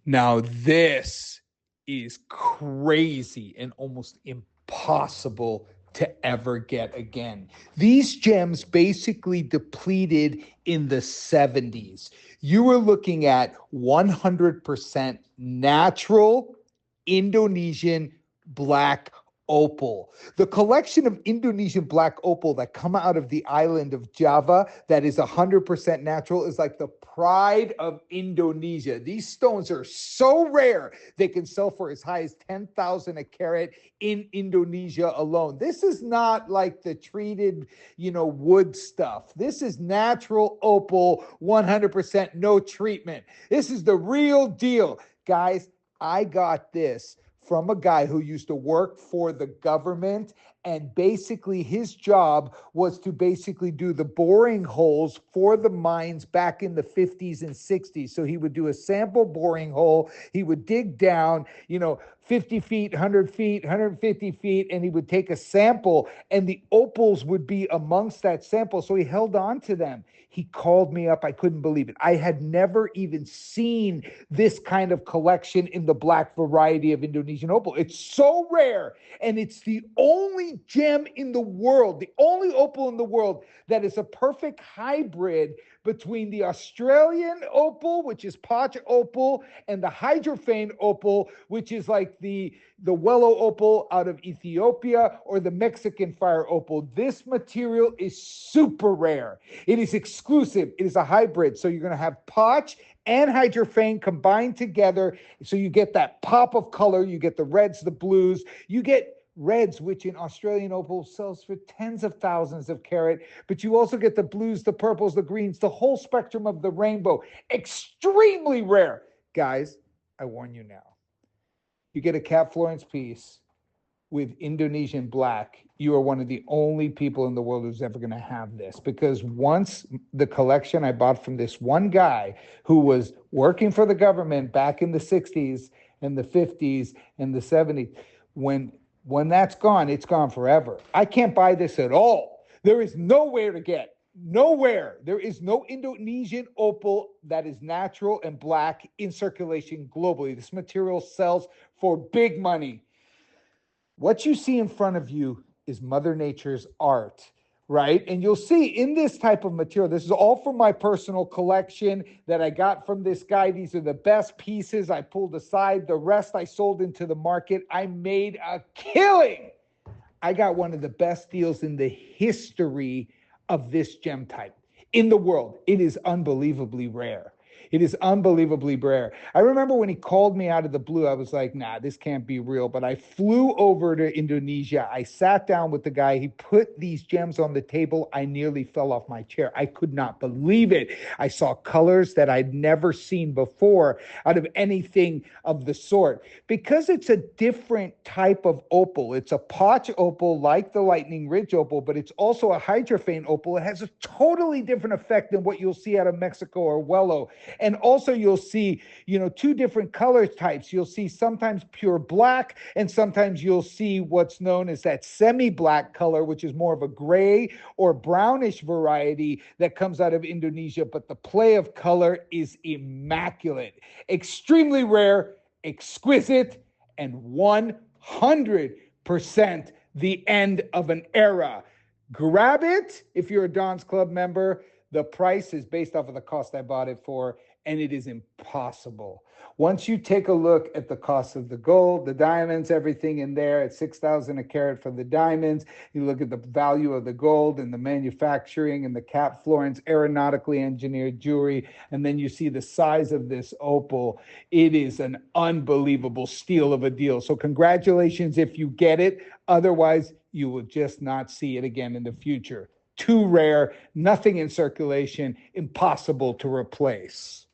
Now, this is crazy and almost impossible to ever get again. These gems basically depleted in the 70s. You were looking at 100% natural Indonesian black opal. The collection of Indonesian black opal that come out of the island of Java that is 100% natural is like the pride of Indonesia. These stones are so rare, they can sell for as high as 10,000 a carat in Indonesia alone. This is not like the treated, wood stuff. This is natural opal, 100% no treatment. This is the real deal. Guys, I got this from a guy who used to work for the government, and basically his job was to basically do the boring holes for the mines back in the 50s and 60s. So he would do a sample boring hole, he would dig down, 50 feet, 100 feet, 150 feet, and he would take a sample, and the opals would be amongst that sample. So he held on to them. He called me up. I couldn't believe it. I had never even seen this kind of collection in the black variety of Indonesian opal. It's so rare, and it's the only gem in the world, the only opal in the world that is a perfect hybrid between the Australian opal, which is Poch opal, and the hydrophane opal, which is like the Wello opal out of Ethiopia, or the Mexican fire opal. This material is super rare. It is exclusive. It is a hybrid. So you're going to have Poch and hydrophane combined together. So you get that pop of color. You get the reds, the blues. You get reds, which in Australian opal sells for tens of thousands of carat, but you also get the blues, the purples, the greens, the whole spectrum of the rainbow. Extremely rare. Guys, I warn you now. You get a Cat Florence piece with Indonesian black, you are one of the only people in the world who's ever going to have this, because once the collection I bought from this one guy who was working for the government back in the 60s and the 50s and the 70s, when that's gone, it's gone forever. I can't buy this at all. There is nowhere to get. Nowhere. There is no Indonesian opal that is natural and black in circulation globally. This material sells for big money. What you see in front of you is Mother Nature's art, right? And you'll see in this type of material, this is all from my personal collection that I got from this guy. These are the best pieces I pulled aside. The rest I sold into the market. I made a killing. I got one of the best deals in the history of this gem type in the world. It is unbelievably rare. It is unbelievably rare. I remember when he called me out of the blue, I was like, nah, this can't be real. But I flew over to Indonesia. I sat down with the guy. He put these gems on the table. I nearly fell off my chair. I could not believe it. I saw colors that I'd never seen before out of anything of the sort. Because it's a different type of opal. It's a Poch opal like the Lightning Ridge opal, but it's also a hydrophane opal. It has a totally different effect than what you'll see out of Mexico or Wello. And also you'll see, two different color types. You'll see sometimes pure black, and sometimes you'll see what's known as that semi-black color, which is more of a gray or brownish variety that comes out of Indonesia. But the play of color is immaculate, extremely rare, exquisite, and 100% the end of an era. Grab it if you're a Don's Club member. The price is based off of the cost I bought it for, and it is impossible. Once you take a look at the cost of the gold, the diamonds, everything in there at 6,000 a carat for the diamonds, you look at the value of the gold and the manufacturing and the Cat Florence aeronautically engineered jewelry, and then you see the size of this opal. It is an unbelievable steal of a deal. So congratulations if you get it. Otherwise, you will just not see it again in the future. Too rare, nothing in circulation, impossible to replace.